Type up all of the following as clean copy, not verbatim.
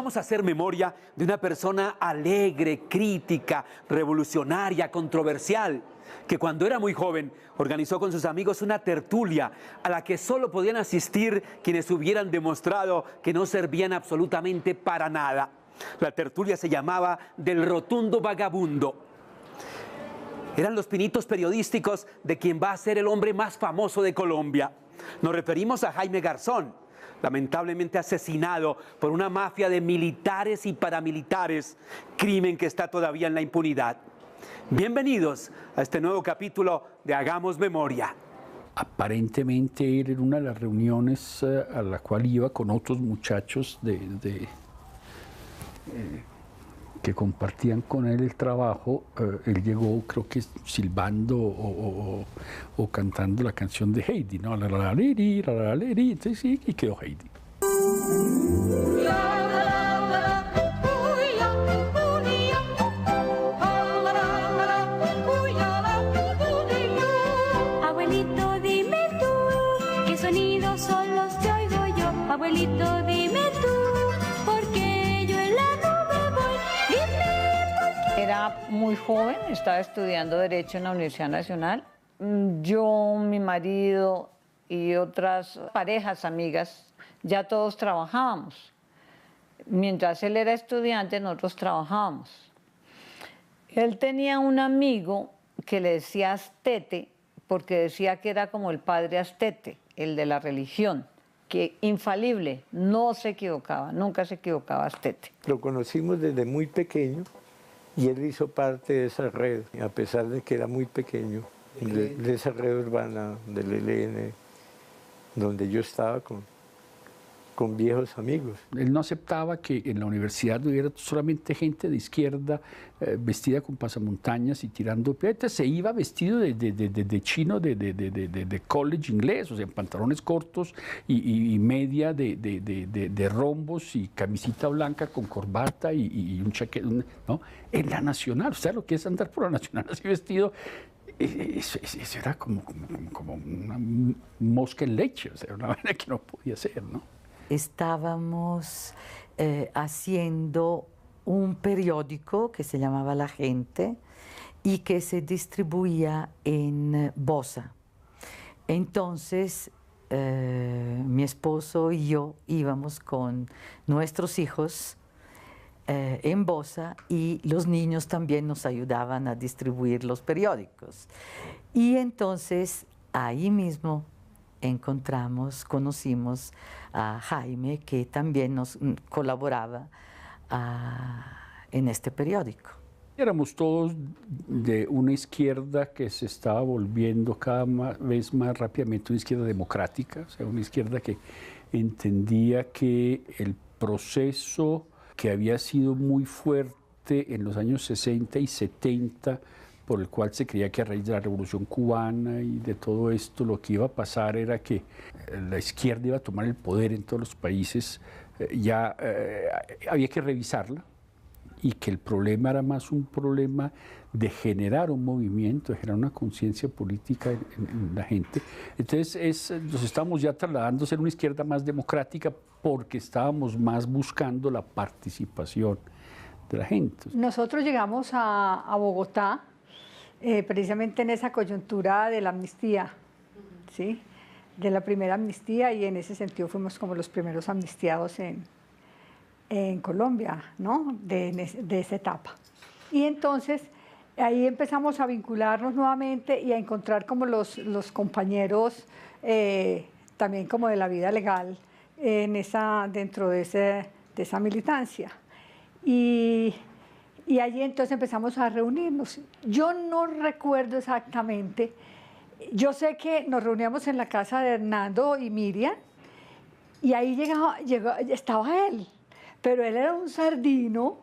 vamos a hacer memoria de una persona alegre, crítica, revolucionaria, controversial, que cuando era muy joven organizó con sus amigos una tertulia a la que solo podían asistir quienes hubieran demostrado que no servían absolutamente para nada. La tertulia se llamaba Del Rotundo Vagabundo. Eran los pinitos periodísticos de quien va a ser el hombre más famoso de Colombia. Nos referimos a Jaime Garzón, lamentablemente asesinado por una mafia de militares y paramilitares, crimen que está todavía en la impunidad. Bienvenidos a este nuevo capítulo de Hagamos Memoria. Aparentemente él en una de las reuniones a la cual iba con otros muchachos que compartían con él el trabajo, él llegó, creo que silbando o cantando la canción de Heidi, ¿no? La la la la, entonces sí, y quedó Heidi. Abuelito, dime tú, ¿qué sonidos son los que oigo yo? Abuelito, dime tú, porque yo en la nube voy. Dime por qué. Era muy joven, estaba estudiando Derecho en la Universidad Nacional. Yo, mi marido y otras parejas, amigas, ya todos trabajábamos. Mientras él era estudiante, nosotros trabajábamos. Él tenía un amigo que le decía Astete, porque decía que era como el padre Astete, el de la religión, que infalible, no se equivocaba, nunca se equivocaba Astete. Lo conocimos desde muy pequeño y él hizo parte de esa red, a pesar de que era muy pequeño, de esa red urbana del ELN, donde yo estaba con viejos amigos. Él no aceptaba que en la universidad hubiera solamente gente de izquierda vestida con pasamontañas y tirando piedras. Se iba vestido de chino de college inglés, o sea, en pantalones cortos y media de rombos y camisita blanca con corbata y un chaqueta, ¿no? En la Nacional, o sea, lo que es andar por la Nacional así vestido. Eso era como una mosca en leche, o sea, una manera que no podía ser, ¿no? Estábamos haciendo un periódico que se llamaba La Gente y que se distribuía en Bosa. Entonces, mi esposo y yo íbamos con nuestros hijos en Bosa y los niños también nos ayudaban a distribuir los periódicos. Y entonces, ahí mismo conocimos a Jaime, que también nos colaboraba en este periódico. Éramos todos de una izquierda que se estaba volviendo cada vez más rápidamente una izquierda democrática, o sea, una izquierda que entendía que el proceso que había sido muy fuerte en los años 60 y 70, por el cual se creía que a raíz de la Revolución Cubana y de todo esto lo que iba a pasar era que la izquierda iba a tomar el poder en todos los países, había que revisarla y que el problema era más un problema de generar un movimiento, de generar una conciencia política en la gente. Entonces nos estábamos ya trasladando a ser una izquierda más democrática porque estábamos más buscando la participación de la gente. Nosotros llegamos a Bogotá precisamente en esa coyuntura de la amnistía, ¿sí? De la primera amnistía, y en ese sentido fuimos como los primeros amnistiados en Colombia, ¿no? de esa etapa. Y entonces ahí empezamos a vincularnos nuevamente y a encontrar como los compañeros también como de la vida legal dentro de esa militancia. Y allí entonces empezamos a reunirnos. Yo no recuerdo exactamente, yo sé que nos reuníamos en la casa de Hernando y Miriam, y ahí estaba él, pero él era un sardino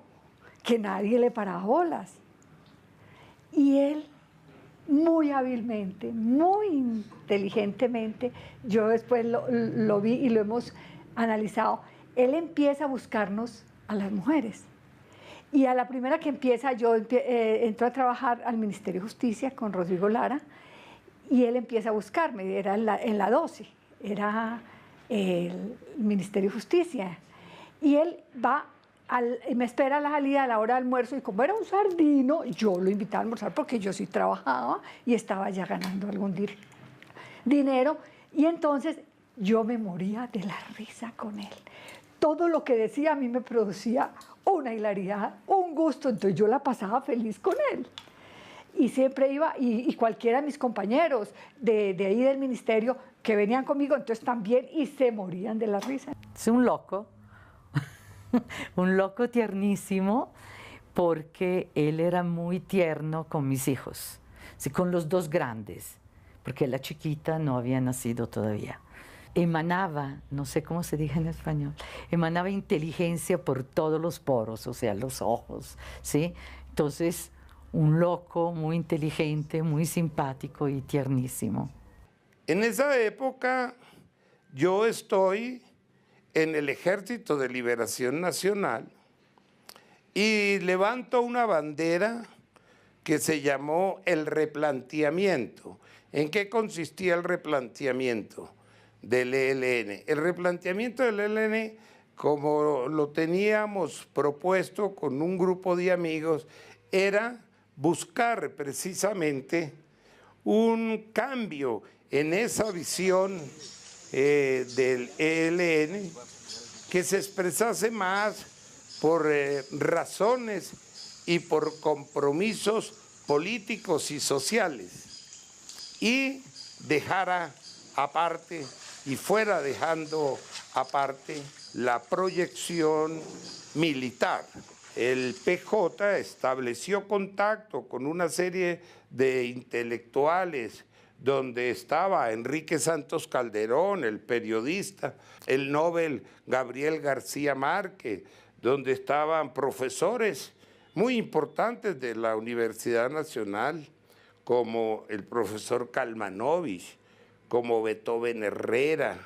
que nadie le paraba bolas. Y él, muy hábilmente, muy inteligentemente, yo después lo vi y lo hemos analizado, él empieza a buscarnos a las mujeres. Y a la primera que empieza, yo entro a trabajar al Ministerio de Justicia con Rodrigo Lara, y él empieza a buscarme, era en la 12, era el Ministerio de Justicia. Y él va me espera a la salida a la hora de almuerzo y como era un sardino, yo lo invitaba a almorzar porque yo sí trabajaba y estaba ya ganando algún dinero. Y entonces yo me moría de la risa con él. Todo lo que decía a mí me producía una hilaridad, un gusto, entonces yo la pasaba feliz con él. Y siempre iba, y cualquiera de mis compañeros de ahí del ministerio que venían conmigo, entonces también, y se morían de la risa. Es un loco tiernísimo, porque él era muy tierno con mis hijos, sí, con los dos grandes, porque la chiquita no había nacido todavía. Emanaba, no sé cómo se dice en español, emanaba inteligencia por todos los poros, o sea, los ojos, ¿sí? Entonces, un loco muy inteligente, muy simpático y tiernísimo. En esa época yo estoy en el Ejército de Liberación Nacional y levanto una bandera que se llamó el replanteamiento. ¿En qué consistía el replanteamiento del ELN? El replanteamiento del ELN, como lo teníamos propuesto con un grupo de amigos, era buscar precisamente un cambio en esa visión del ELN que se expresase más por razones y por compromisos políticos y sociales, y dejara aparte y fuera dejando aparte la proyección militar. El PJ estableció contacto con una serie de intelectuales donde estaba Enrique Santos Calderón, el periodista, el Nobel Gabriel García Márquez, donde estaban profesores muy importantes de la Universidad Nacional, como el profesor Kalmanovich, como Beethoven Herrera.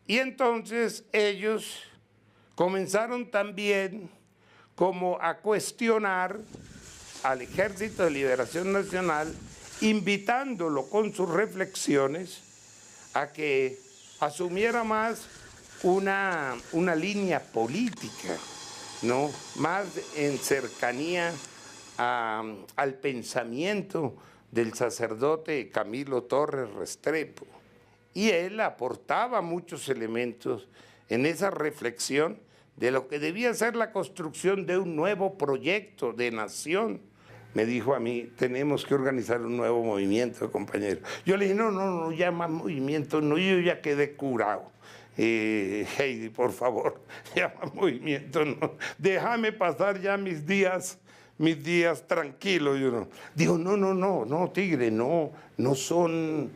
Y entonces ellos comenzaron también como a cuestionar al Ejército de Liberación Nacional, invitándolo con sus reflexiones a que asumiera más una línea política, ¿no? Más en cercanía al pensamiento del sacerdote Camilo Torres Restrepo. Y él aportaba muchos elementos en esa reflexión de lo que debía ser la construcción de un nuevo proyecto de nación. Me dijo a mí, tenemos que organizar un nuevo movimiento, compañero. Yo le dije, no, ya más movimiento, no, yo ya quedé curado. Heidi, por favor, ya más movimiento, no. Déjame pasar ya mis días tranquilos. Yo no. Dijo, no, tigre, no son,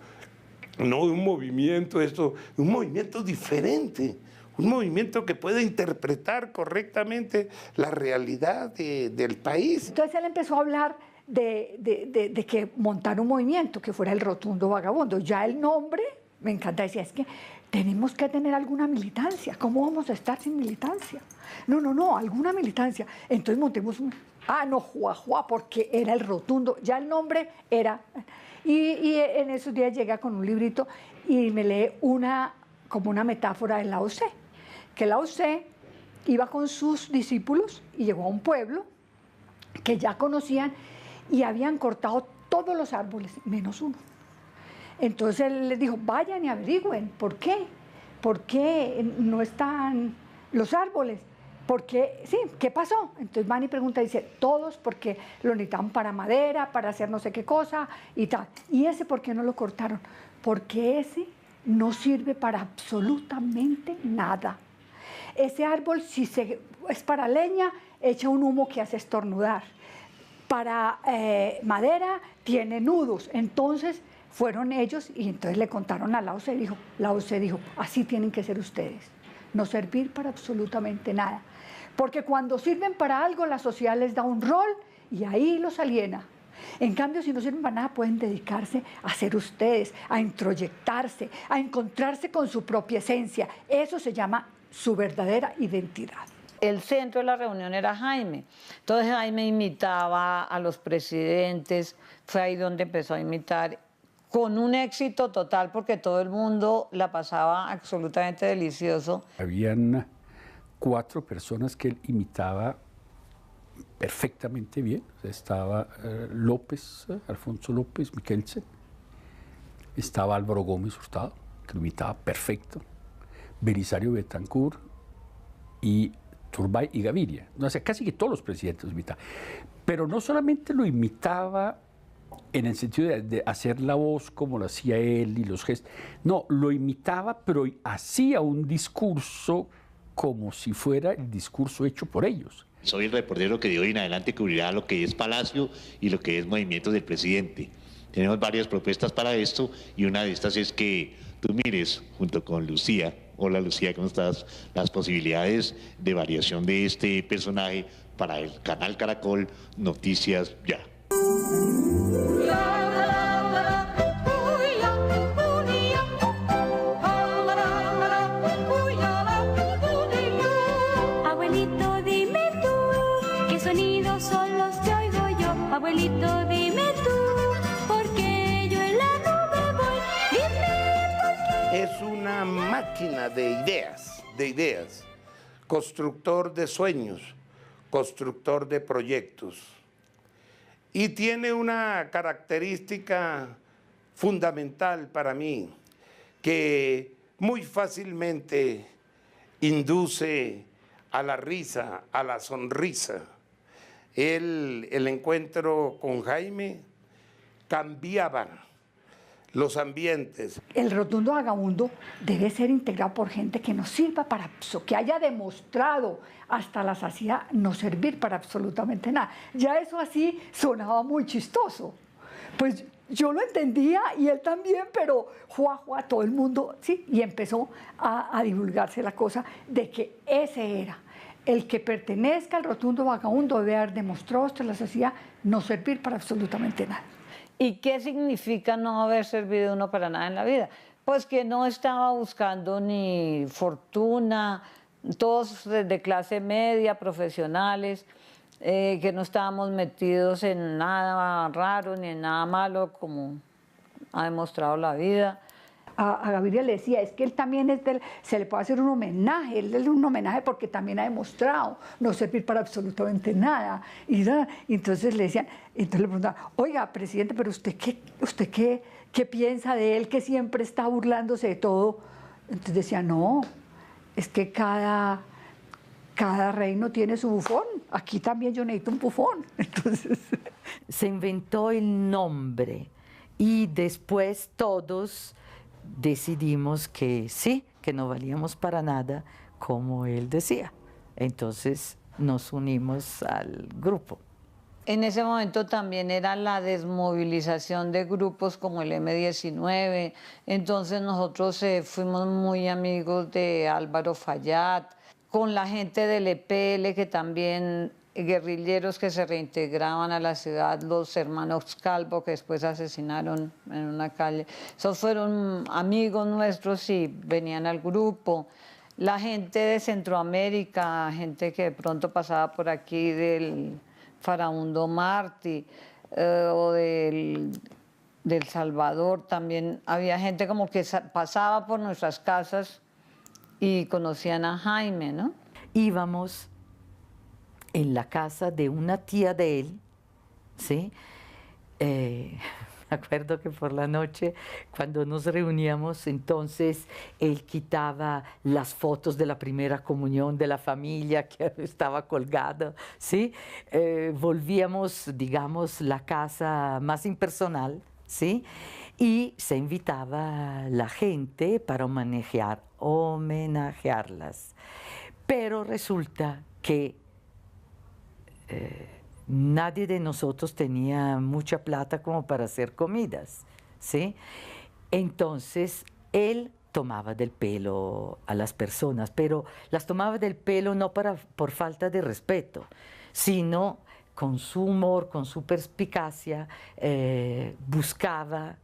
no un movimiento, esto, un movimiento diferente. Un movimiento que pueda interpretar correctamente la realidad del país. Entonces él empezó a hablar de que montar un movimiento, que fuera el Rotundo Vagabundo. Ya el nombre, me encanta, decía, es que tenemos que tener alguna militancia. ¿Cómo vamos a estar sin militancia? No, alguna militancia. Entonces montemos un... Juá, porque era el Rotundo. Ya el nombre era... Y en esos días llega con un librito y me lee como una metáfora de Lao Tse, que Lao Tse iba con sus discípulos y llegó a un pueblo que ya conocían y habían cortado todos los árboles, menos uno. Entonces él les dijo, vayan y averigüen, ¿por qué? ¿Por qué no están los árboles? ¿Por qué? Sí, ¿qué pasó? Entonces van y preguntan, dice, todos porque lo necesitaban para madera, para hacer no sé qué cosa y tal. ¿Y ese por qué no lo cortaron? Porque ese no sirve para absolutamente nada. Ese árbol, si es para leña, echa un humo que hace estornudar. Para madera, tiene nudos. Entonces fueron ellos y entonces le contaron a Lao Tse. Lao Tse dijo, así tienen que ser ustedes. No servir para absolutamente nada. Porque cuando sirven para algo, la sociedad les da un rol y ahí los aliena. En cambio, si no sirven para nada, pueden dedicarse a ser ustedes, a introyectarse, a encontrarse con su propia esencia. Eso se llama su verdadera identidad. El centro de la reunión era Jaime. Entonces Jaime imitaba a los presidentes, fue ahí donde empezó a imitar, con un éxito total porque todo el mundo la pasaba absolutamente delicioso. Habían 4 personas que él imitaba perfectamente bien. O sea, estaba López, Alfonso López Miquelsen, estaba Álvaro Gómez Hurtado, que lo imitaba perfecto, Belisario Betancur y Turbay y Gaviria. O sea, casi que todos los presidentes lo imitaban. Pero no solamente lo imitaba en el sentido de hacer la voz como lo hacía él y los gestos. No, lo imitaba, pero hacía un discurso como si fuera el discurso hecho por ellos. Soy el reportero que de hoy en adelante cubrirá lo que es Palacio y lo que es movimientos del presidente. Tenemos varias propuestas para esto y una de estas es que tú mires junto con Lucía, hola Lucía, ¿cómo estás?, las posibilidades de variación de este personaje para el canal Caracol Noticias Ya. Abuelito, dime tú, ¿qué sonidos son los que oigo yo? Abuelito, dime tú, porque yo en la nube voy. Dime por qué. Es una máquina de ideas, constructor de sueños, constructor de proyectos. Y tiene una característica fundamental para mí, que muy fácilmente induce a la risa, a la sonrisa. El encuentro con Jaime cambiaba los ambientes. El rotundo vagabundo debe ser integrado por gente que nos sirva para eso, que haya demostrado hasta la saciedad no servir para absolutamente nada. Ya eso así sonaba muy chistoso. Pues yo lo entendía y él también, pero juá, todo el mundo, sí, y empezó a divulgarse la cosa de que ese era. El que pertenezca al rotundo vagabundo debe haber demostrado hasta la saciedad no servir para absolutamente nada. ¿Y qué significa no haber servido uno para nada en la vida? Pues que no estaba buscando ni fortuna, todos de clase media, profesionales, que no estábamos metidos en nada raro ni en nada malo, como ha demostrado la vida. A Gaviria le decía, es que él también se le puede hacer un homenaje, él es un homenaje porque también ha demostrado no servir para absolutamente nada. Y entonces le decían, entonces le preguntaban, oiga, presidente, pero usted qué piensa de él que siempre está burlándose de todo? Entonces decía, no, es que cada reino tiene su bufón, aquí también yo necesito un bufón. Entonces se inventó el nombre y después todos decidimos que sí, que no valíamos para nada, como él decía. Entonces nos unimos al grupo. En ese momento también era la desmovilización de grupos como el M-19, entonces nosotros fuimos muy amigos de Álvaro Fayad, con la gente del EPL, que también guerrilleros que se reintegraban a la ciudad, los hermanos Calvo, que después asesinaron en una calle. Esos fueron amigos nuestros y venían al grupo. La gente de Centroamérica, gente que de pronto pasaba por aquí del Farabundo Martí o del Salvador, también había gente como que pasaba por nuestras casas y conocían a Jaime, ¿no? Íbamos en la casa de una tía de él, ¿sí? Me acuerdo que por la noche, cuando nos reuníamos, entonces él quitaba las fotos de la primera comunión de la familia que estaba colgada, ¿sí? Volvíamos, digamos, la casa más impersonal, ¿sí? Y se invitaba a la gente para homenajearlas. Pero resulta que nadie de nosotros tenía mucha plata como para hacer comidas, ¿sí? Entonces, él tomaba del pelo a las personas, pero las tomaba del pelo no por falta de respeto, sino con su humor, con su perspicacia, buscaba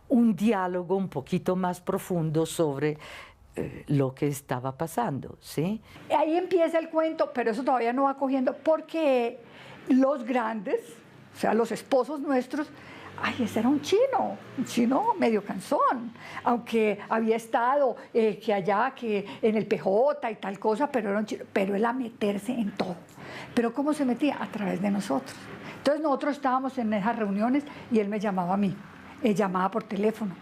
un diálogo un poquito más profundo sobre lo que estaba pasando, ¿sí? Ahí empieza el cuento, pero eso todavía no va cogiendo, porque los grandes, o sea, los esposos nuestros, ay, ese era un chino medio cansón, aunque había estado que allá, que en el PJ y tal cosa, pero era un chino, pero él a meterse en todo. Pero ¿cómo se metía? A través de nosotros. Entonces nosotros estábamos en esas reuniones y él me llamaba a mí, él llamaba por teléfono.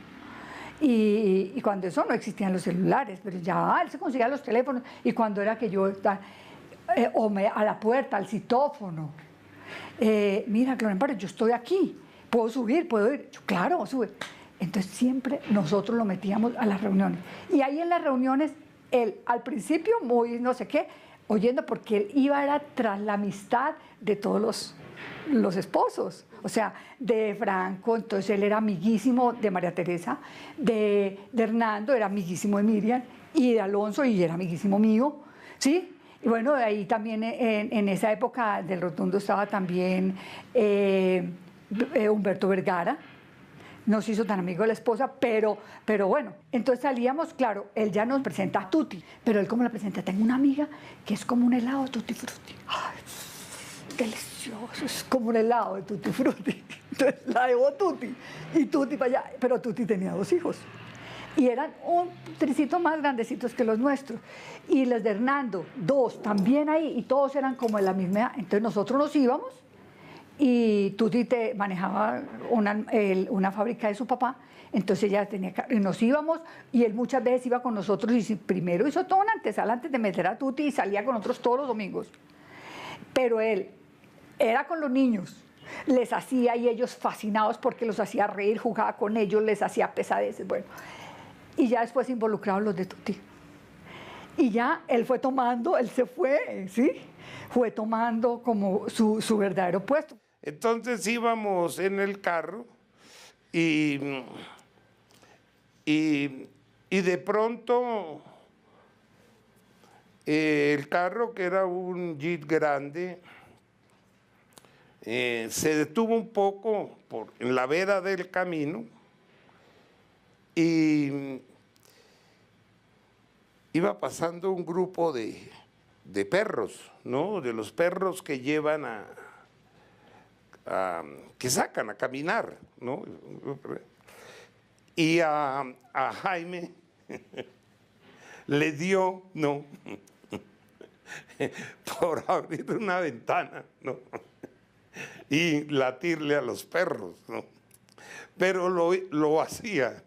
Y cuando eso no existían los celulares, pero ya él se conseguía los teléfonos, y cuando era que yo a la puerta, al citófono, mira, Gloria Amparo, yo estoy aquí, ¿puedo subir? ¿Puedo ir? Yo, claro, sube. Entonces siempre nosotros lo metíamos a las reuniones. Y ahí en las reuniones, él al principio muy no sé qué, oyendo, porque él era tras la amistad de todos los esposos. O sea, de Franco, entonces él era amiguísimo de María Teresa, de Hernando, era amiguísimo de Miriam, y de Alonso, y era amiguísimo mío, ¿sí? Y bueno, ahí también en esa época del Rotundo estaba también Humberto Vergara, no se hizo tan amigo de la esposa, pero bueno, entonces salíamos, claro, él ya nos presenta a Tuti, pero él como la presenta, tengo una amiga que es como un helado de Tutti Frutti. Ay, delicioso, es como un helado de Tutti Frutti. Entonces la llevó Tuti, y Tuti para allá, pero Tuti tenía 2 hijos. Y eran un tricito más grandecitos que los nuestros. Y los de Hernando, 2, también ahí, y todos eran como de la misma edad. Entonces nosotros nos íbamos, y Tuti manejaba una fábrica de su papá, entonces ella tenía y nos íbamos, y él muchas veces iba con nosotros, y primero hizo todo una antesala antes de meter a Tuti, y salía con nosotros todos los domingos. Pero él era con los niños, les hacía, y ellos fascinados porque los hacía reír, jugaba con ellos, les hacía pesadeces, bueno. Y ya después involucrados los de Tuti. Y ya él fue tomando, él se fue, ¿sí? Fue tomando como su verdadero puesto. Entonces íbamos en el carro y de pronto el carro, que era un Jeep grande, se detuvo un poco en la vera del camino y iba pasando un grupo de perros, ¿no? De los perros que llevan que sacan a caminar, ¿no? Y a Jaime le dio, ¿no? Por abrir una ventana, ¿no? Y latirle a los perros, ¿no? Pero lo hacía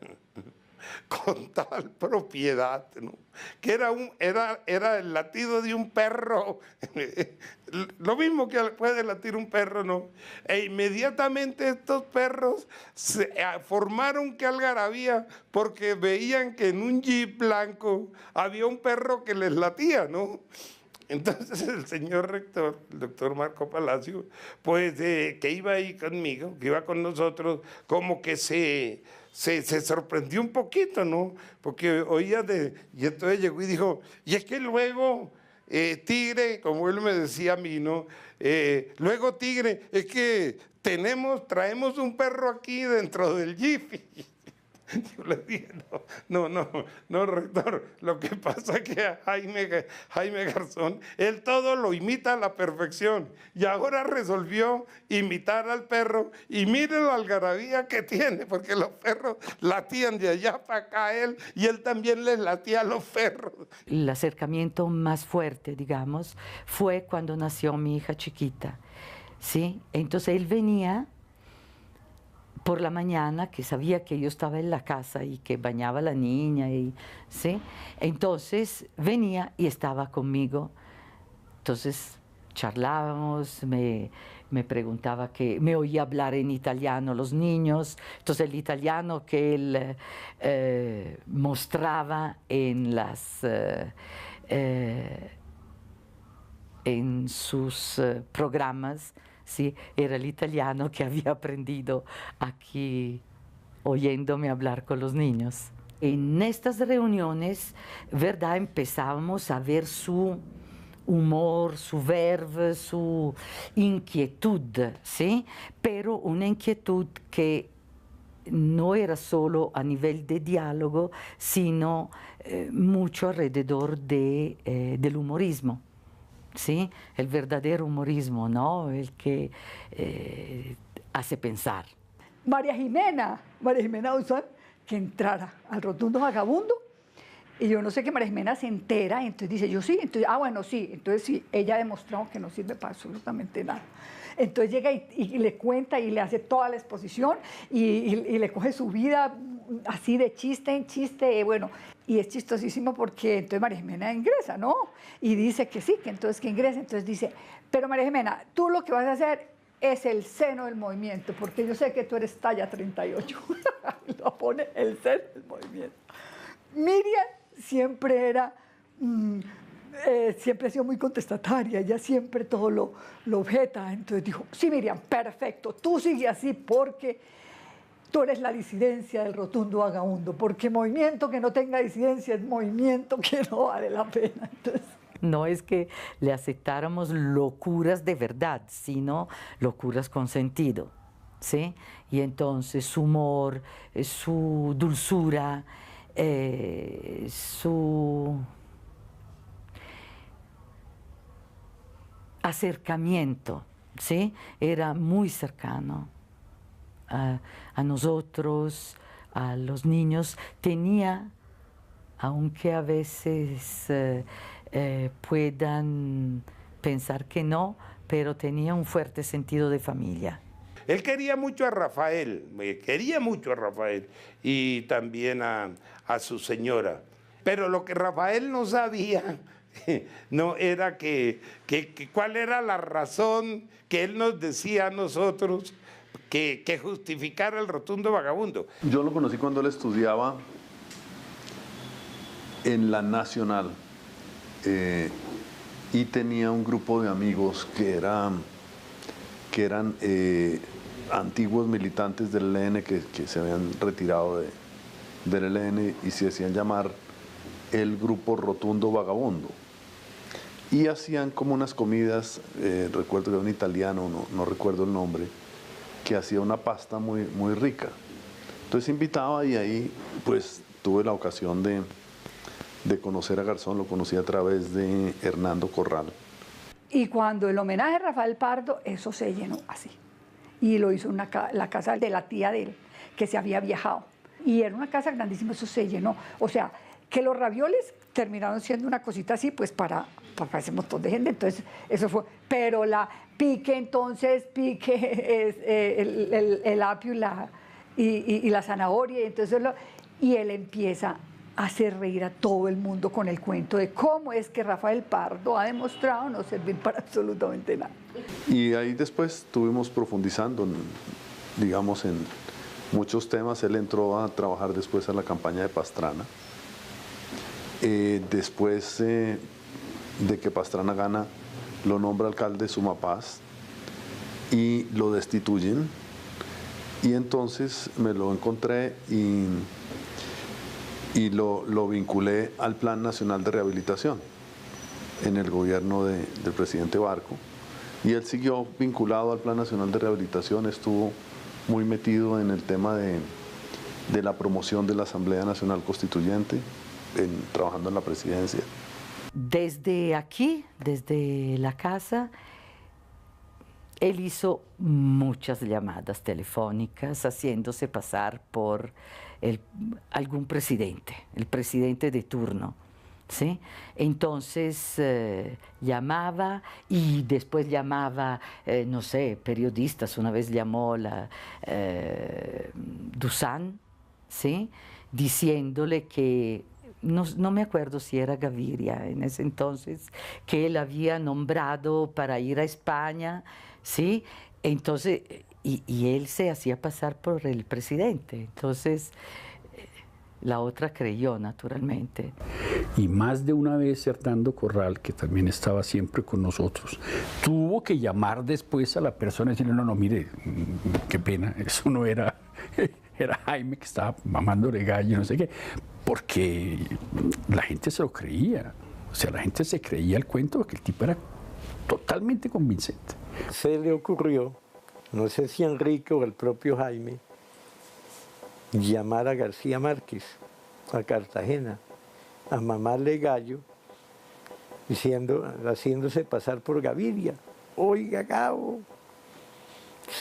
con tal propiedad, ¿no? Que era el latido de un perro, lo mismo que puede latir un perro, ¿no? E inmediatamente estos perros formaron que algarabía, porque veían que en un jeep blanco había un perro que les latía, ¿no? Entonces el señor rector, el doctor Marco Palacio, pues que iba ahí conmigo, que iba con nosotros, como que se sorprendió un poquito, ¿no? Porque oía y entonces llegó y dijo, y es que luego Tigre, como él me decía a mí, ¿no? Luego Tigre, es que traemos un perro aquí dentro del jeep. Yo le dije, no, rector, lo que pasa es que a Jaime Garzón, él todo lo imita a la perfección, y ahora resolvió imitar al perro, y mire la algarabía que tiene, porque los perros latían de allá para acá y él también les latía a los perros. El acercamiento más fuerte, digamos, fue cuando nació mi hija chiquita, ¿sí? Entonces él venía por la mañana, que sabía que yo estaba en la casa y que bañaba a la niña, ¿sí? Entonces venía y estaba conmigo. Entonces charlábamos, me preguntaba, que me oía hablar en italiano los niños, entonces el italiano que él mostraba en sus programas, sí, era el italiano que había aprendido aquí oyéndome hablar con los niños. En estas reuniones, ¿verdad?, empezábamos a ver su humor, su verve, su inquietud, ¿sí? Pero una inquietud que no era solo a nivel de diálogo, sino mucho alrededor del humorismo. ¿Sí? El verdadero humorismo, ¿no? El que hace pensar. María Jimena Duzán, que entrara al Rotundo Vagabundo. Y yo no sé qué María Jimena se entera, y entonces dice, yo sí, entonces, bueno, sí, entonces sí, ella ha demostrado que no sirve para absolutamente nada. Entonces llega y le cuenta y le hace toda la exposición y le coge su vida así de chiste en chiste, bueno, y es chistosísimo porque entonces María Jimena ingresa, ¿no? Y dice que sí, que entonces que ingresa, entonces dice, pero María Jimena, tú lo que vas a hacer es el seno del movimiento, porque yo sé que tú eres talla 38. Lo pone el seno del movimiento. Miriam siempre era, siempre ha sido muy contestataria, ella siempre todo lo objeta, entonces dijo, sí Miriam, perfecto, tú sigue así porque tú eres la disidencia del Rotundo Vagabundo, porque movimiento que no tenga disidencia es movimiento que no vale la pena. Entonces, no es que le aceptáramos locuras de verdad, sino locuras con sentido, ¿sí? Y entonces su humor, su dulzura, su acercamiento, ¿sí? Era muy cercano a nosotros, a los niños. Tenía, aunque a veces puedan pensar que no, pero tenía un fuerte sentido de familia. Él quería mucho a Rafael y también a su señora. Pero lo que Rafael no sabía no era cuál era la razón que él nos decía a nosotros que justificara el Rotundo Vagabundo. Yo lo conocí cuando él estudiaba en la Nacional y tenía un grupo de amigos que eran antiguos militantes del ELN que se habían retirado del ELN y se hacían llamar el Grupo Rotundo Vagabundo. Y hacían como unas comidas, recuerdo que era un italiano, no recuerdo el nombre, que hacía una pasta muy, muy rica. Entonces invitaba y ahí pues tuve la ocasión de conocer a Garzón, lo conocí a través de Hernando Corral. y cuando el homenaje a Rafael Pardo, eso se llenó así. Y lo hizo en la casa de la tía de él, que se había viajado. Y era una casa grandísima, eso se llenó. O sea, que los ravioles terminaron siendo una cosita así, pues para ese montón de gente. Entonces, eso fue. Pero la pique, entonces, pique es el apio y la zanahoria. Y él empieza a hacer reír a todo el mundo con el cuento de cómo es que Rafael Pardo ha demostrado no servir para absolutamente nada. Y ahí después estuvimos profundizando, digamos, en muchos temas. Él entró a trabajar después a la campaña de Pastrana. Después de que Pastrana gana, lo nombra alcalde de Sumapaz y lo destituyen. Y entonces me lo encontré y lo vinculé al Plan Nacional de Rehabilitación en el gobierno del presidente Barco. Y él siguió vinculado al Plan Nacional de Rehabilitación, estuvo muy metido en el tema de la promoción de la Asamblea Nacional Constituyente, trabajando en la presidencia. Desde aquí, desde la casa, él hizo muchas llamadas telefónicas haciéndose pasar por algún presidente, el presidente de turno, ¿sí? Entonces llamaba y después llamaba, no sé, periodistas. Una vez llamó Duzán, ¿sí? Diciéndole que, no me acuerdo si era Gaviria en ese entonces, que él había nombrado para ir a España, ¿sí? Entonces, y él se hacía pasar por el presidente. Entonces, la otra creyó, naturalmente. Y más de una vez Hernando Corral, que también estaba siempre con nosotros, tuvo que llamar después a la persona y decirle, no, mire, qué pena, eso no era... Era Jaime que estaba mamándole gallo, no sé qué, porque la gente se lo creía. O sea, la gente se creía el cuento porque el tipo era totalmente convincente. Se le ocurrió, no sé si Enrique o el propio Jaime, llamar a García Márquez a Cartagena, a mamarle gallo, haciéndose pasar por Gaviria. Oiga, cabo,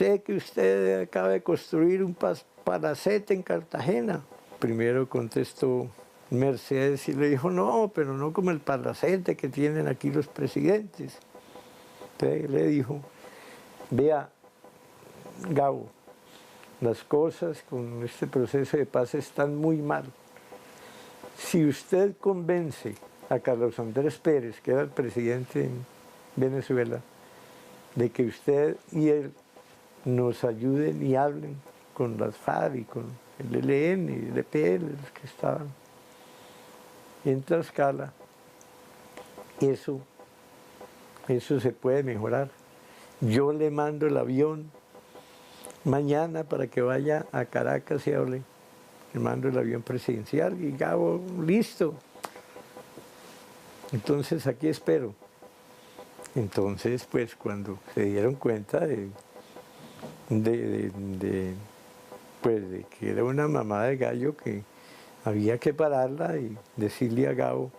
sé que usted acaba de construir un palacete en Cartagena. Primero contestó Mercedes y le dijo, no, pero no como el palacete que tienen aquí los presidentes. Entonces le dijo, vea, Gabo, las cosas con este proceso de paz están muy mal. Si usted convence a Carlos Andrés Pérez, que era el presidente en Venezuela, de que usted y él nos ayuden y hablen con las FARC y con el ELN y el EPL, los que estaban en Tlaxcala, eso se puede mejorar. Yo le mando el avión mañana para que vaya a Caracas y hable. Le mando el avión presidencial y Gabo, listo. Entonces aquí espero. Entonces, pues cuando se dieron cuenta de que era una mamá de gallo, que había que pararla y decirle a Gabo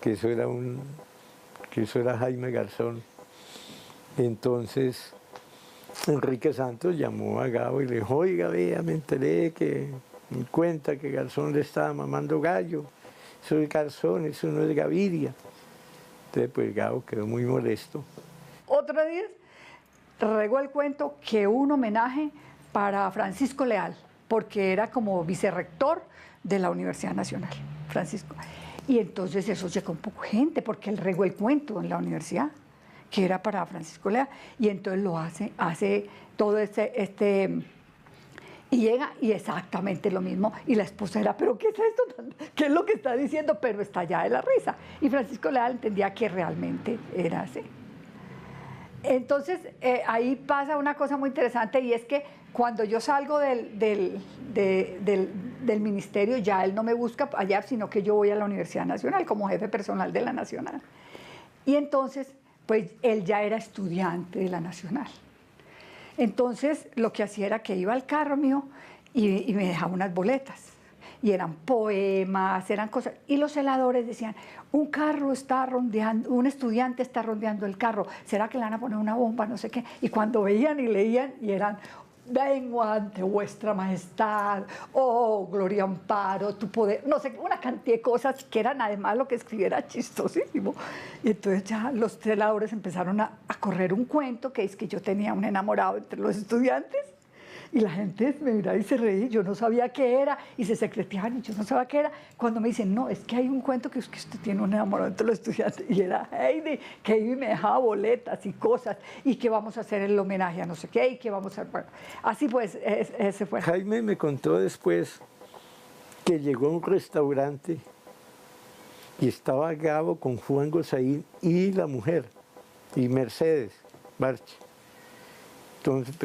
que eso era Jaime Garzón. Entonces Enrique Santos llamó a Gabo y le dijo, oiga, vea, me enteré que me cuenta que Garzón le estaba mamando gallo. Eso es Garzón, eso no es Gaviria. Entonces pues Gabo quedó muy molesto. Otro día regó el cuento que un homenaje para Francisco Leal, porque era como vicerrector de la Universidad Nacional, Francisco. Y entonces eso llegó un poco gente, porque él regó el cuento en la universidad, que era para Francisco Leal, y entonces lo hace todo y llega y exactamente lo mismo, y la esposa era, ¿pero qué es esto? ¿Qué es lo que está diciendo? Pero estallada de la risa. Y Francisco Leal entendía que realmente era así. Entonces, ahí pasa una cosa muy interesante, y es que cuando yo salgo del ministerio, ya él no me busca allá, sino que yo voy a la Universidad Nacional como jefe personal de la Nacional. Y entonces, pues él ya era estudiante de la Nacional. Entonces, lo que hacía era que iba al carro mío y me dejaba unas boletas. Y eran poemas, eran cosas. Y los celadores decían, un carro está rondeando, un estudiante está rondeando el carro, ¿será que le van a poner una bomba? No sé qué. Y cuando veían y leían, y eran, vengo ante vuestra majestad, oh, gloria, amparo, tu poder, no sé, una cantidad de cosas que eran además lo que escribiera chistosísimo. Y entonces ya los celadores empezaron a correr un cuento, que es que yo tenía un enamorado entre los estudiantes. Y la gente me miraba y se reía, yo no sabía qué era, y se secreteaban y yo no sabía qué era. Cuando me dicen, no, es que hay un cuento que es que usted tiene un enamorado entre los estudiantes, y era Heidi, que Heidi me dejaba boletas y cosas, y que vamos a hacer el homenaje a no sé qué, y que vamos a... Bueno, así pues, ese fue. Jaime me contó después que llegó a un restaurante y estaba Gabo con Juan Gosaín y la mujer, y Mercedes Barche. Entonces,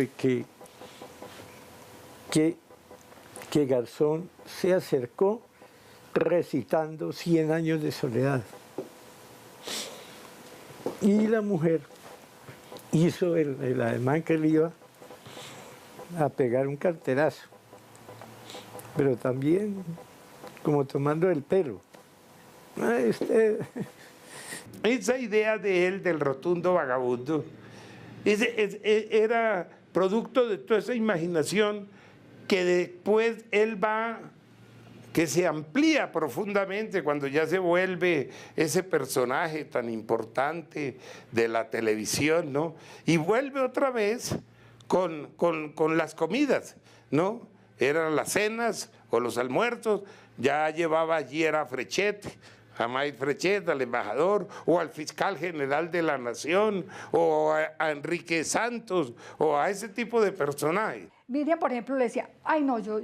que Garzón se acercó recitando 100 años de soledad. Y la mujer hizo el ademán que le iba a pegar un carterazo, pero también como tomando el pelo. Ay, usted... Esa idea de él, del rotundo vagabundo, era producto de toda esa imaginación que después él que se amplía profundamente cuando ya se vuelve ese personaje tan importante de la televisión, ¿no? Y vuelve otra vez con las comidas, ¿no? Eran las cenas o los almuerzos, ya llevaba allí a Frechet, a Maíz Frechet, al embajador, o al fiscal general de la Nación, o a Enrique Santos, o a ese tipo de personajes. Miriam, por ejemplo, le decía, ay no, yo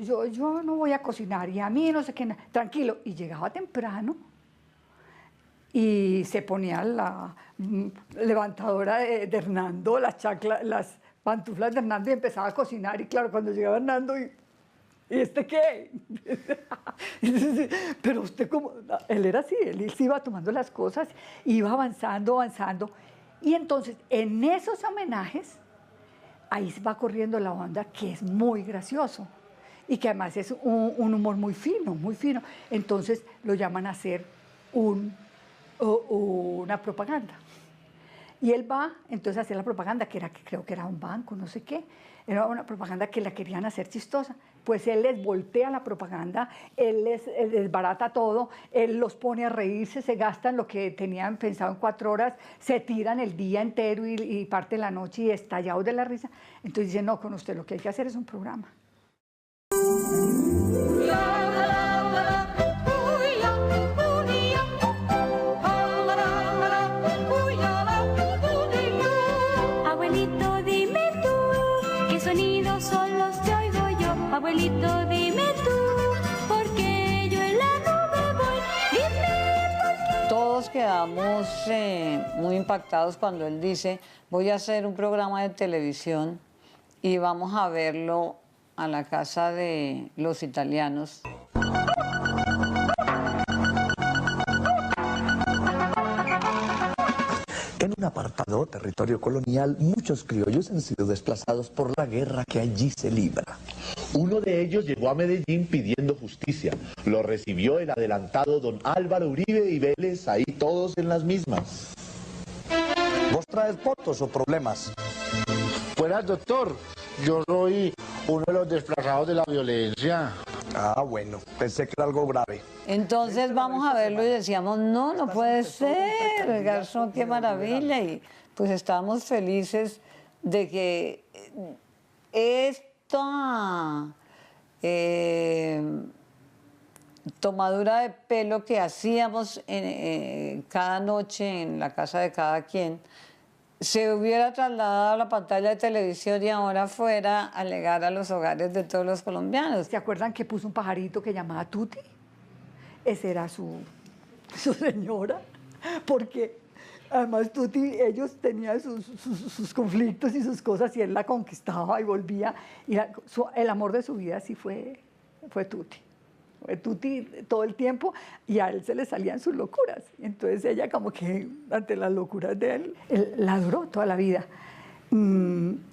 no voy a cocinar, y a mí no sé qué, tranquilo. Y llegaba temprano y se ponía la levantadora de Hernando, las pantuflas de Hernando, y empezaba a cocinar. Y claro, cuando llegaba Hernando, ¿y este qué? Pero usted, como él era así, él se iba tomando las cosas, iba avanzando. Y entonces, en esos homenajes, ahí va corriendo la onda, que es muy gracioso y que además es un humor muy fino. Entonces lo llaman a hacer una propaganda. Y él va entonces a hacer la propaganda, que creo que era un banco, no sé qué. Era una propaganda que la querían hacer chistosa. Pues él les voltea la propaganda, él les desbarata todo, él los pone a reírse, se gastan lo que tenían pensado en 4 horas, se tiran el día entero y parte la noche y estallados de la risa. Entonces dicen, no, con usted lo que hay que hacer es un programa. Abuelito, dime tú, ¿qué sonidos son los que oigo yo? Abuelito, dime tú, porque yo en la nube voy. Dime por qué. Todos quedamos muy impactados cuando él dice, voy a hacer un programa de televisión y vamos a verlo a la casa de los italianos. En un apartado territorio colonial, muchos criollos han sido desplazados por la guerra que allí se libra. Uno de ellos llegó a Medellín pidiendo justicia. Lo recibió el adelantado don Álvaro Uribe y Vélez, ahí todos en las mismas. ¿Vos traes fotos o problemas? Buenas, doctor. Yo soy uno de los desplazados de la violencia. Ah, bueno, pensé que era algo grave. Entonces vamos a verlo y decíamos, no, no puede ser, Garzón, qué maravilla. Y pues estábamos felices de que esta tomadura de pelo que hacíamos cada noche en la casa de cada quien, se hubiera trasladado a la pantalla de televisión y ahora fuera a llegar a los hogares de todos los colombianos. ¿Se acuerdan que puso un pajarito que llamaba Tuti? Esa era su señora, porque además Tuti, ellos tenían sus conflictos y sus cosas y él la conquistaba y volvía. Y el amor de su vida sí fue Tuti. Tuti todo el tiempo y a él se le salían sus locuras. Entonces ella como que ante las locuras de él la adoró toda la vida.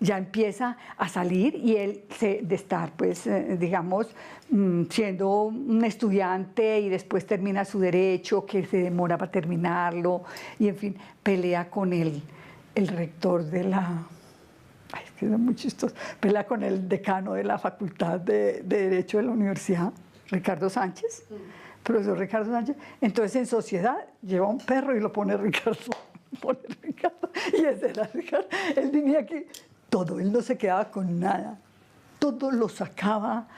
Ya empieza a salir y él de estar pues digamos siendo un estudiante y después termina su derecho que se demora para terminarlo y en fin pelea con el rector de la... Ay, es que es muy chistoso. Pelea con el decano de la Facultad de Derecho de la Universidad, Ricardo Sánchez, profesor Ricardo Sánchez. Entonces en sociedad lleva un perro y lo pone Ricardo. Y ese era Ricardo. Él tenía que todo, él no se quedaba con nada. Todo lo sacaba,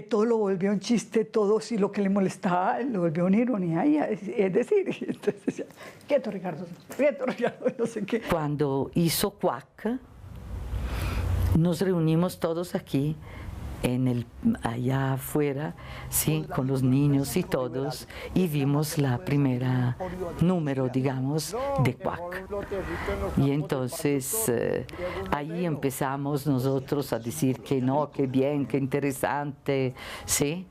todo lo volvió un chiste, todo si lo que le molestaba lo volvió una ironía. Y es decir, entonces decía, quieto Ricardo, no sé qué. Cuando hizo Cuac, nos reunimos todos aquí, allá afuera, sí, con los niños y todos, y vimos la primera número, digamos, de Cuac. Y entonces ahí empezamos nosotros a decir que no, que bien, que interesante, ¿sí?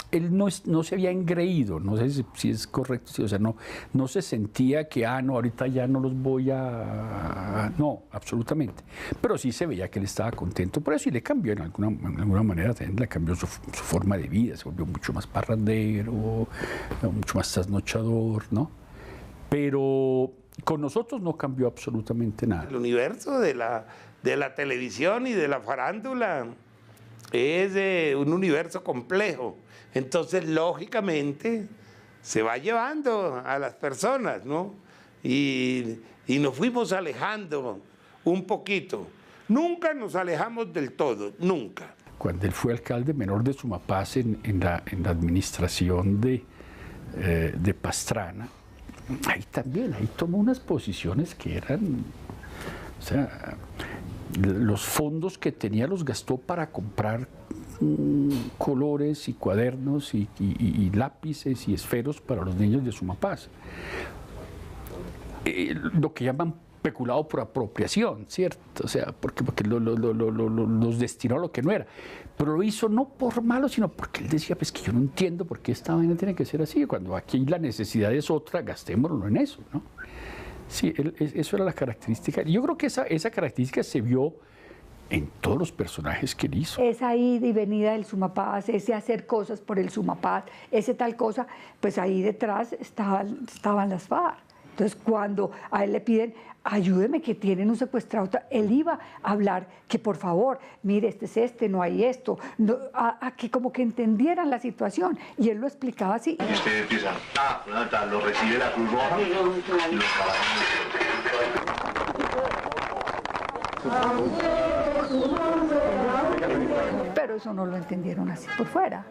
Él no se había engreído, no sé si es correcto, sí, o sea, no se sentía que, no, ahorita ya no los voy a... No, absolutamente. Pero sí se veía que él estaba contento por eso y le cambió en alguna manera, también le cambió su forma de vida, se volvió mucho más parrandero, mucho más trasnochador, ¿no? Pero con nosotros no cambió absolutamente nada. El universo de la televisión y de la farándula es un universo complejo. Entonces, lógicamente, se va llevando a las personas, ¿no? Y nos fuimos alejando un poquito. Nunca nos alejamos del todo, nunca. Cuando él fue alcalde menor de Sumapaz en la administración de Pastrana, ahí tomó unas posiciones que eran... O sea, los fondos que tenía los gastó para comprar colores y cuadernos y lápices y esferos para los niños de Sumapaz. Lo que llaman peculado por apropiación, ¿cierto? O sea, porque los destinó a lo que no era. Pero lo hizo no por malo, sino porque él decía, pues que yo no entiendo por qué esta vaina tiene que ser así. Cuando aquí la necesidad es otra, gastémoslo en eso, ¿no? Sí, eso era la característica. Yo creo que esa característica se vio en todos los personajes que él hizo. Esa ida y venida del Sumapaz, ese hacer cosas por el Sumapaz, ese tal cosa, pues ahí detrás estaban las FARC. Entonces, cuando a él le piden, ayúdeme que tienen un secuestrado, él iba a hablar que por favor, mire, este, no hay esto, no, a que como que entendieran la situación. Y él lo explicaba así. Y usted empieza, lo recibe la Cruz Roja y lo Pero eso no lo entendieron así por fuera.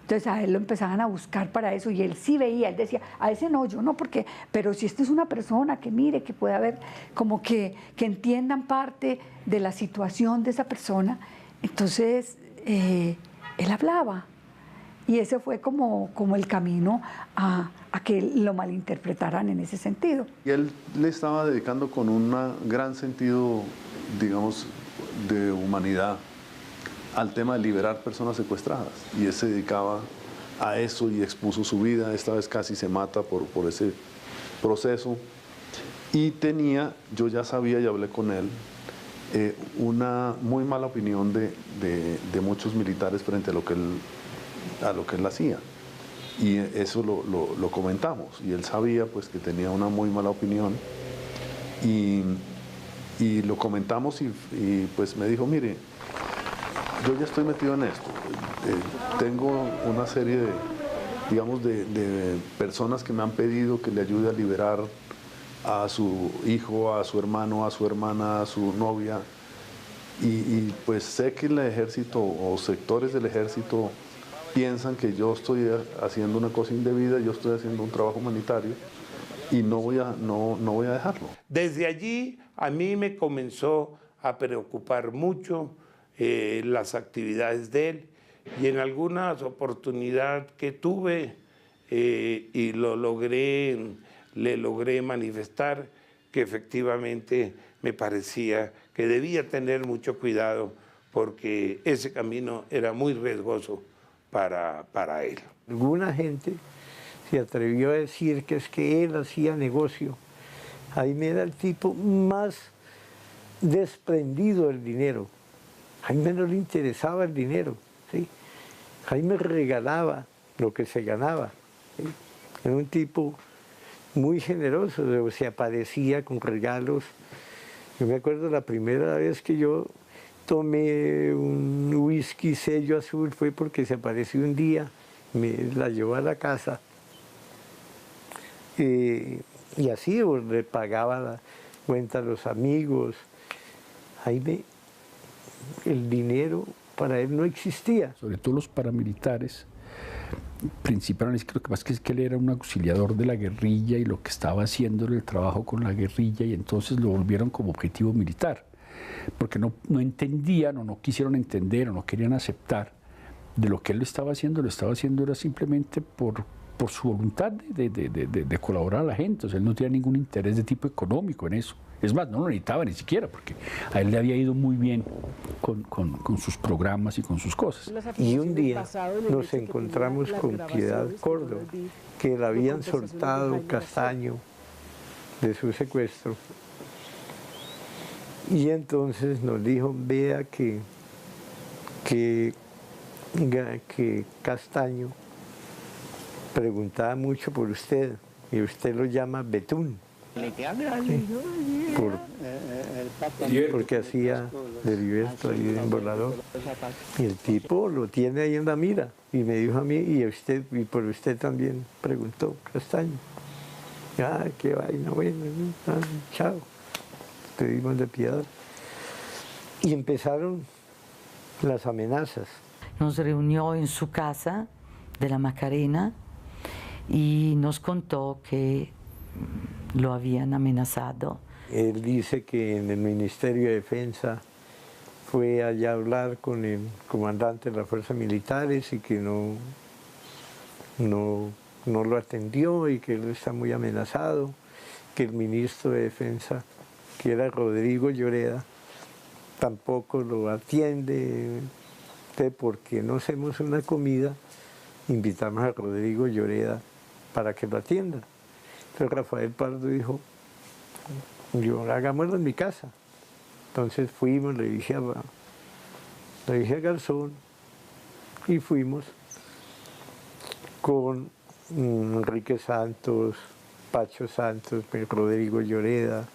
Entonces a él lo empezaban a buscar para eso y él sí veía, él decía, a ese no, yo no, porque, pero si esta es una persona que mire, que puede haber, como que entiendan parte de la situación de esa persona, entonces él hablaba. Y ese fue como el camino a que lo malinterpretaran en ese sentido. Y él le estaba dedicando con un gran sentido, digamos, de humanidad al tema de liberar personas secuestradas. Y él se dedicaba a eso y expuso su vida. Esta vez casi se mata por ese proceso. Y tenía, yo ya sabía y hablé con él, una muy mala opinión de muchos militares frente a lo que él hacía. Y eso lo comentamos. Y él sabía pues que tenía una muy mala opinión. Y lo comentamos y pues me dijo, mire, yo ya estoy metido en esto. Tengo una serie de personas que me han pedido que le ayude a liberar a su hijo, a su hermano, a su hermana, a su novia. Y pues sé que el ejército o sectores del ejército piensan que yo estoy haciendo una cosa indebida, yo estoy haciendo un trabajo humanitario y no voy a dejarlo. Desde allí a mí me comenzó a preocupar mucho las actividades de él y en algunas oportunidades que tuve y le logré manifestar que efectivamente me parecía que debía tener mucho cuidado porque ese camino era muy riesgoso para él. Alguna gente se atrevió a decir que es que él hacía negocio. Jaime era el tipo más desprendido del dinero. Jaime no le interesaba el dinero, ¿sí? Jaime regalaba lo que se ganaba, ¿sí? Era un tipo muy generoso, se aparecía con regalos. Yo me acuerdo la primera vez que yo tomé un whisky sello azul fue porque se apareció un día, me la llevó a la casa y así le pagaba la cuenta a los amigos. Jaime, el dinero para él no existía. Sobre todo los paramilitares, principalmente creo que más que es que él era un auxiliador de la guerrilla y lo que estaba haciendo era el trabajo con la guerrilla y entonces lo volvieron como objetivo militar, porque no entendían o no quisieron entender o no querían aceptar de lo que él lo estaba haciendo era simplemente por su voluntad de colaborar a la gente. O sea, él no tenía ningún interés de tipo económico en eso. Es más, no lo necesitaba ni siquiera, porque a él le había ido muy bien con sus programas y con sus cosas. Y un día nos encontramos con Piedad Córdoba, que le habían soltado Castaño de su secuestro. Y entonces nos dijo, vea que Castaño preguntaba mucho por usted, y usted lo llama Betún. Sí, porque hacía de Liberto ahí en Volador. Y el tipo lo tiene ahí en la mira. Y me dijo a mí, y por usted también preguntó, Castaño. Ah, qué vaina, bueno, chao. Pedimos de piedad. Y empezaron las amenazas. Nos reunió en su casa de la Macarena y nos contó que lo habían amenazado. Él dice que en el Ministerio de Defensa fue allá a hablar con el comandante de las fuerzas militares y que no lo atendió y que él está muy amenazado, que el ministro de Defensa, que era Rodrigo Lloreda, tampoco lo atiende, porque no hacemos una comida, invitamos a Rodrigo Lloreda para que lo atienda. Entonces Rafael Pardo dijo, hagámoslo en mi casa. Entonces fuimos, le dije a Garzón, y fuimos con Enrique Santos, Pacho Santos, Rodrigo Lloreda,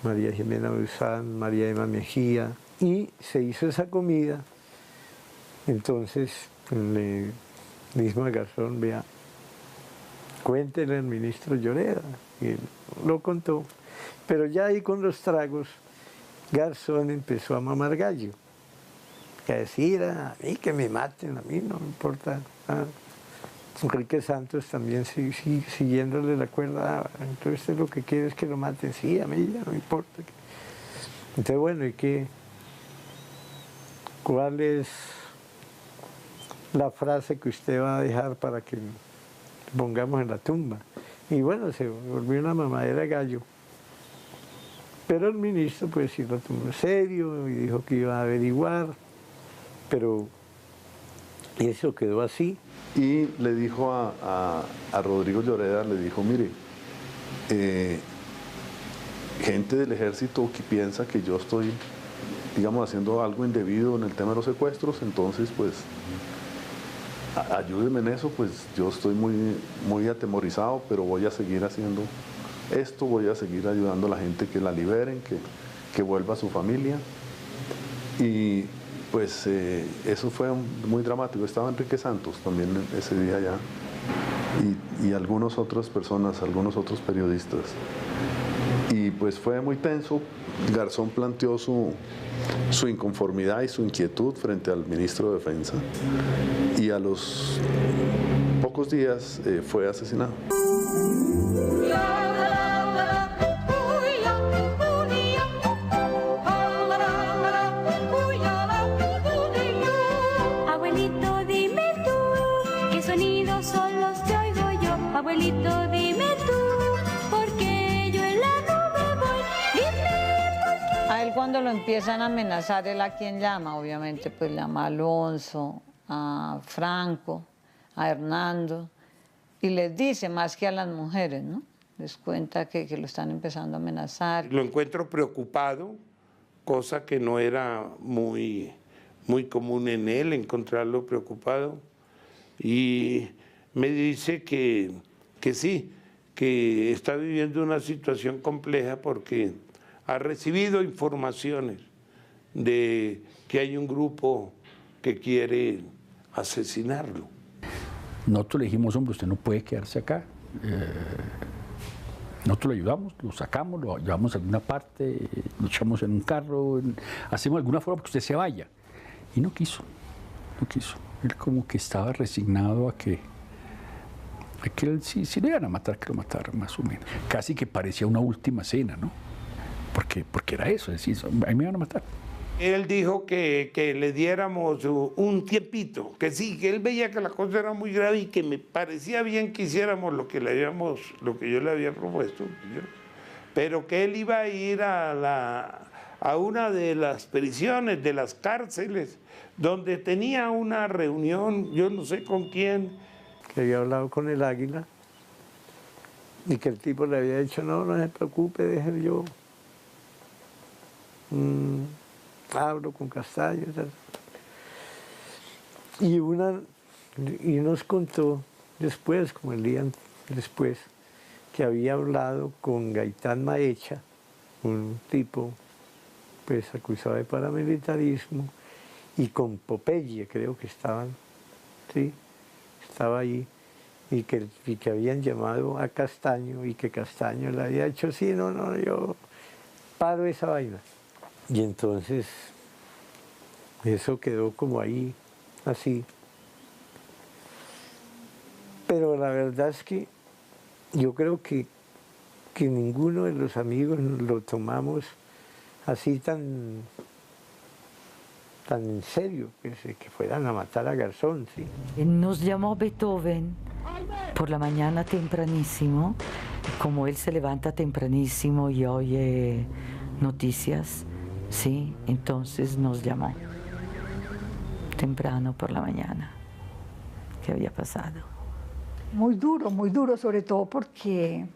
María Jimena Buzán, María Emma Mejía, y se hizo esa comida. Entonces le mismo al garzón, vea, cuéntele al ministro Lloreda, y él lo contó. Pero ya ahí con los tragos, Garzón empezó a mamar gallo, que decir a mí que me maten, a mí no me importa. Enrique Santos también siguiéndole la cuerda, entonces usted lo que quiere es que lo maten, sí, a mí ya no me importa. Entonces bueno, ¿y qué? ¿Cuál es la frase que usted va a dejar para que pongamos en la tumba? Y bueno, se volvió una mamadera de gallo. Pero el ministro pues sí lo tomó en serio y dijo que iba a averiguar, pero eso quedó así. Y le dijo a Rodrigo Lloreda, le dijo, mire, gente del ejército que piensa que yo estoy, digamos, haciendo algo indebido en el tema de los secuestros, entonces pues ayúdenme en eso, pues yo estoy muy atemorizado, pero voy a seguir haciendo esto, voy a seguir ayudando a la gente que la liberen, que vuelva a su familia. Y pues eso fue muy dramático. Estaba Enrique Santos también ese día allá y algunas otras personas, algunos otros periodistas. Y pues fue muy tenso. Garzón planteó su inconformidad y su inquietud frente al ministro de Defensa y a los pocos días fue asesinado. Abuelito, dime tú, ¿qué sonidos son los que oigo yo? Abuelito, dime tú, porque yo en la nube voy. Dime por qué. A él cuando lo empiezan a amenazar, ¿él a quién llama? Obviamente pues llama a Alonso, a Franco, a Hernando, y les dice más que a las mujeres, ¿no? Les cuenta que lo están empezando a amenazar. Lo encuentro preocupado, cosa que no era muy común en él, encontrarlo preocupado. Y me dice que sí, que está viviendo una situación compleja porque ha recibido informaciones de que hay un grupo que quiere asesinarlo. Nosotros le dijimos, hombre, usted no puede quedarse acá. Nosotros lo ayudamos, lo sacamos, lo llevamos a alguna parte, lo echamos en un carro, hacemos de alguna forma que usted se vaya. Y no quiso, no quiso. Él como que estaba resignado a que él, si le iban a matar, que lo mataran, más o menos. Casi que parecía una última cena, ¿no? Porque era eso, es decir, a mí me iban a matar. Él dijo que le diéramos un tiempito, que sí, que él veía que la cosa era muy grave y que me parecía bien que hiciéramos lo que yo le había propuesto, pero que él iba a ir a una de las prisiones, de las cárceles, donde tenía una reunión, yo no sé con quién. Que había hablado con el Águila y que el tipo le había dicho, no se preocupe, deje yo. Hablo con Castaño y nos contó después, como el día después, que había hablado con Gaitán Maecha, un tipo pues acusado de paramilitarismo, y con Popeye, creo que estaban, sí, estaba ahí, y que habían llamado a Castaño y que Castaño le había dicho, sí, no, yo paro esa vaina. Y entonces eso quedó como ahí, así. Pero la verdad es que yo creo que ninguno de los amigos lo tomamos así tan en serio, que fueran a matar a Garzón, ¿sí? Nos llamó Beethoven por la mañana tempranísimo, como él se levanta tempranísimo y oye noticias, sí, entonces nos llamó temprano por la mañana. ¿Qué había pasado? Muy duro, sobre todo porque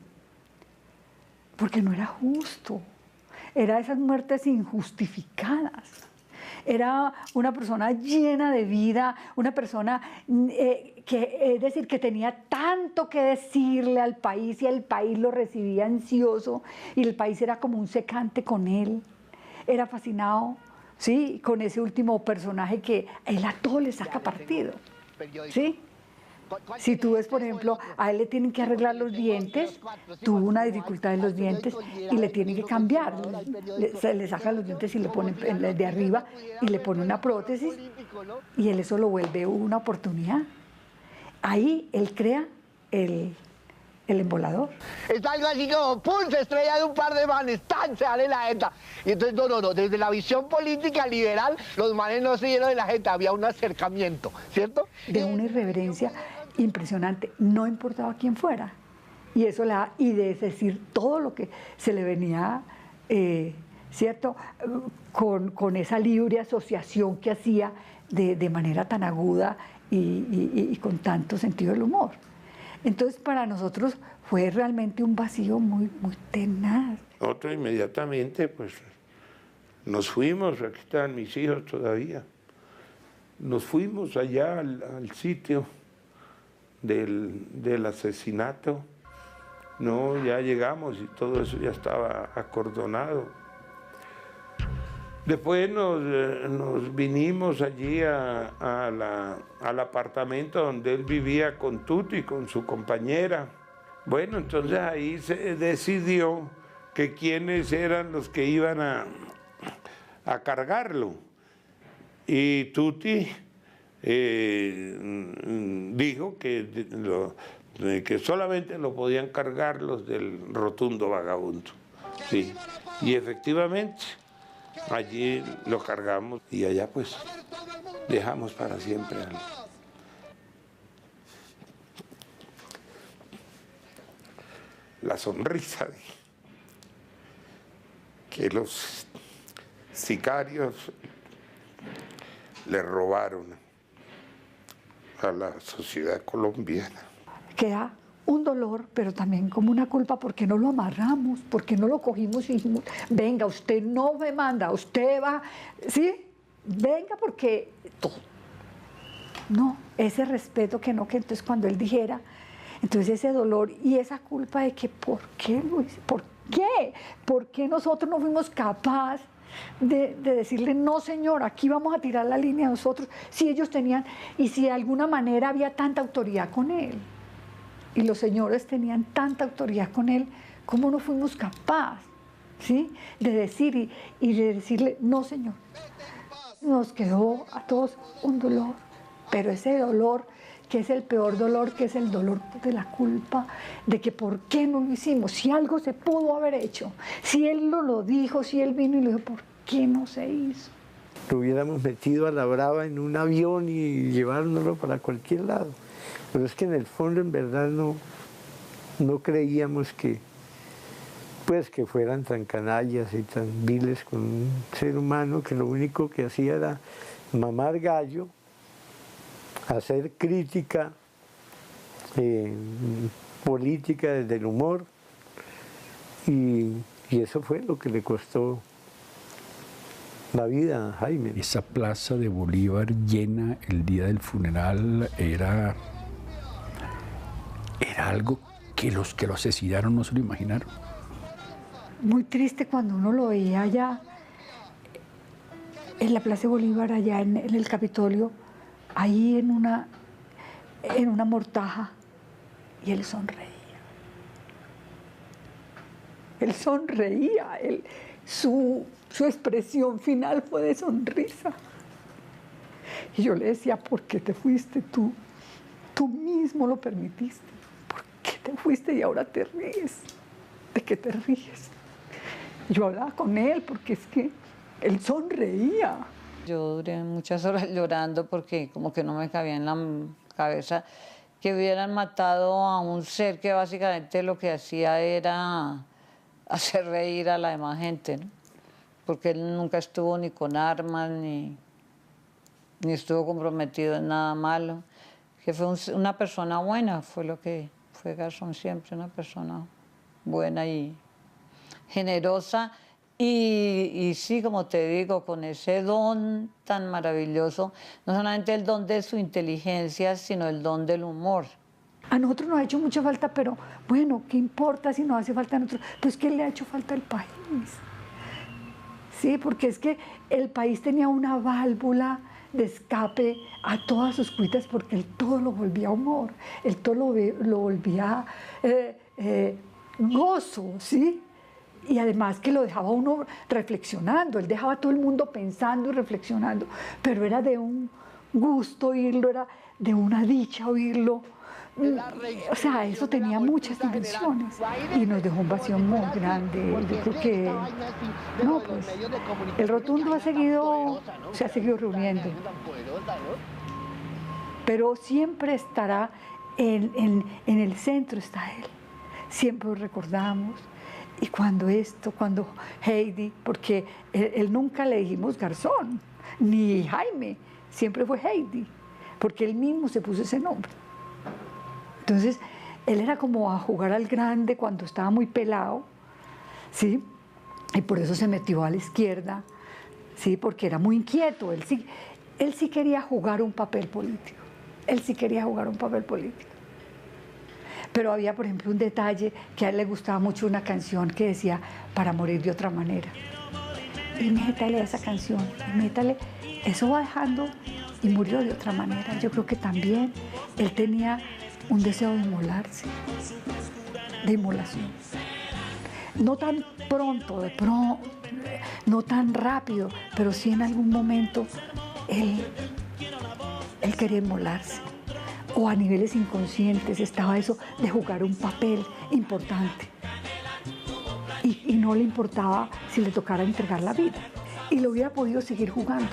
no era justo. Era esas muertes injustificadas. Era una persona llena de vida, una persona es decir, que tenía tanto que decirle al país y el país lo recibía ansioso y el país era como un secante con él. Era fascinado, ¿sí? Con ese último personaje que él a todo le saca partido, ¿sí? Si tú ves, por ejemplo, a él le tienen que arreglar los dientes, tuvo una dificultad en los dientes y le tienen que cambiar. Se le sacan los dientes y le ponen el de arriba y le ponen una prótesis y él eso lo vuelve una oportunidad. Ahí él crea el embolador. Es algo así como, ¡pum!, se estrella de un par de manes, ¡tan!, se sale la jeta. Y entonces, no, desde la visión política liberal, los manes no se dieron de la jeta, había un acercamiento, ¿cierto? De una irreverencia impresionante, no importaba quién fuera. Y eso y de decir todo lo que se le venía, ¿cierto?, con esa libre asociación que hacía de manera tan aguda y con tanto sentido del humor. Entonces, para nosotros fue realmente un vacío muy, muy tenaz. Nosotros inmediatamente, pues, nos fuimos, aquí están mis hijos todavía, nos fuimos allá al sitio del asesinato, no, ya llegamos y todo eso ya estaba acordonado. Después nos vinimos allí al apartamento donde él vivía con Tuti, con su compañera. Bueno, entonces ahí se decidió que quiénes eran los que iban a cargarlo. Y Tuti dijo que solamente lo podían cargar los del rotundo vagabundo. Sí. Y efectivamente, allí lo cargamos y allá pues dejamos para siempre la sonrisa que los sicarios le robaron a la sociedad colombiana. Queda un dolor, pero también como una culpa porque no lo amarramos, porque no lo cogimos y dijimos, venga, usted no me manda, usted va, ¿sí? Venga, porque todo. No, ese respeto que no, que entonces cuando él dijera, entonces ese dolor y esa culpa de que ¿por qué lo hice? ¿Por qué? ¿Por qué nosotros no fuimos capaces de decirle, no señor, aquí vamos a tirar la línea nosotros, si ellos tenían, y si de alguna manera había tanta autoridad con él, y los señores tenían tanta autoridad con él, ¿cómo no fuimos capaces, ¿sí?, de decir y de decirle, no señor? Nos quedó a todos un dolor, pero ese dolor, que es el peor dolor, que es el dolor de la culpa, de que por qué no lo hicimos, si algo se pudo haber hecho, si él lo dijo, si él vino y lo dijo, ¿por qué no se hizo? Lo hubiéramos metido a la brava en un avión y llevárnoslo para cualquier lado. Pero es que en el fondo, en verdad, no creíamos que fueran tan canallas y tan viles con un ser humano que lo único que hacía era mamar gallo, hacer crítica política desde el humor, y eso fue lo que le costó la vida a Jaime. Esa plaza de Bolívar llena el día del funeral era algo que los que lo asesinaron no se lo imaginaron. Muy triste cuando uno lo veía allá en la Plaza de Bolívar, allá en el Capitolio, ahí en una mortaja, y él sonreía. Él sonreía, su expresión final fue de sonrisa. Y yo le decía, ¿por qué te fuiste tú? Tú mismo lo permitiste. ¿Por qué te fuiste y ahora te ríes? ¿De qué te ríes? Yo hablaba con él porque es que él sonreía. Yo duré muchas horas llorando porque como que no me cabía en la cabeza que hubieran matado a un ser que básicamente lo que hacía era hacer reír a la demás gente, ¿no? Porque él nunca estuvo ni con armas, ni estuvo comprometido en nada malo, que fue una persona buena, fue lo que fue Garzón siempre, una persona buena y generosa Y sí, como te digo, con ese don tan maravilloso, no solamente el don de su inteligencia, sino el don del humor. A nosotros nos ha hecho mucha falta, pero bueno, ¿qué importa si nos hace falta a nosotros? Pues ¿qué le ha hecho falta al país? Sí, porque es que el país tenía una válvula de escape a todas sus cuitas, porque él todo lo volvía humor, él todo lo volvía gozo, ¿sí? Y además que lo dejaba uno reflexionando, él dejaba a todo el mundo pensando y reflexionando, pero era de un gusto oírlo, era de una dicha oírlo. O sea, eso tenía muchas dimensiones y nos dejó un vacío muy grande. Yo creo que, no, pues, el Rotundo se ha seguido reuniendo, pero siempre estará en el centro, está él. Siempre lo recordamos. Y cuando Heidi, porque él nunca le dijimos Garzón, ni Jaime, siempre fue Heidi, porque él mismo se puso ese nombre. Entonces, él era como a jugar al grande cuando estaba muy pelado, ¿sí? Y por eso se metió a la izquierda, ¿sí? Porque era muy inquieto, él sí quería jugar un papel político, Pero había, por ejemplo, un detalle que a él le gustaba mucho, una canción que decía Para morir de otra manera. Y métale a esa canción, eso va dejando, y murió de otra manera. Yo creo que también él tenía un deseo de inmolarse, de inmolación. No tan pronto, no tan rápido, pero sí en algún momento él quería inmolarse. O a niveles inconscientes estaba eso de jugar un papel importante. Y no le importaba si le tocara entregar la vida. Y lo hubiera podido seguir jugando,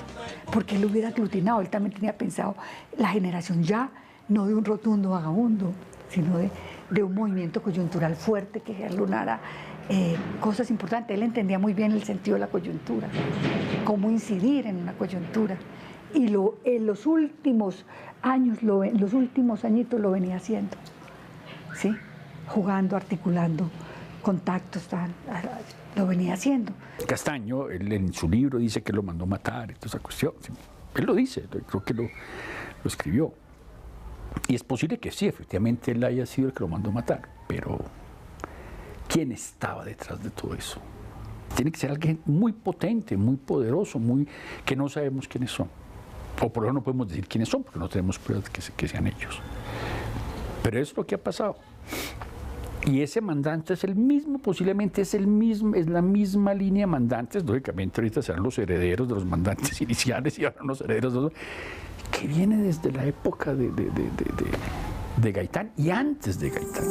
porque él lo hubiera aglutinado. Él también tenía pensado la generación ya, no de un rotundo vagabundo, sino de un movimiento coyuntural fuerte que jalonara cosas importantes. Él entendía muy bien el sentido de la coyuntura, cómo incidir en una coyuntura. Y en los últimos años, en los últimos añitos lo venía haciendo, ¿sí? Jugando, articulando contactos, lo venía haciendo. Castaño, él en su libro dice que lo mandó matar, toda esa cuestión. Él lo dice, creo que lo escribió. Y es posible que sí, efectivamente él haya sido el que lo mandó matar, pero ¿quién estaba detrás de todo eso? Tiene que ser alguien muy potente, muy poderoso, que no sabemos quiénes son. O por eso no podemos decir quiénes son, porque no tenemos pruebas de que sean ellos. Pero eso es lo que ha pasado. Y ese mandante es el mismo, posiblemente es la misma línea de mandantes. Lógicamente ahorita serán los herederos de los mandantes iniciales y ahora los herederos de los que viene desde la época de Gaitán y antes de Gaitán.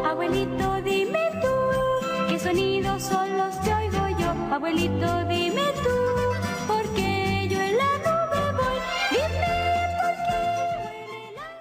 Abuelito, dime tú, ¿qué sonidos son los que oigo yo? Abuelito,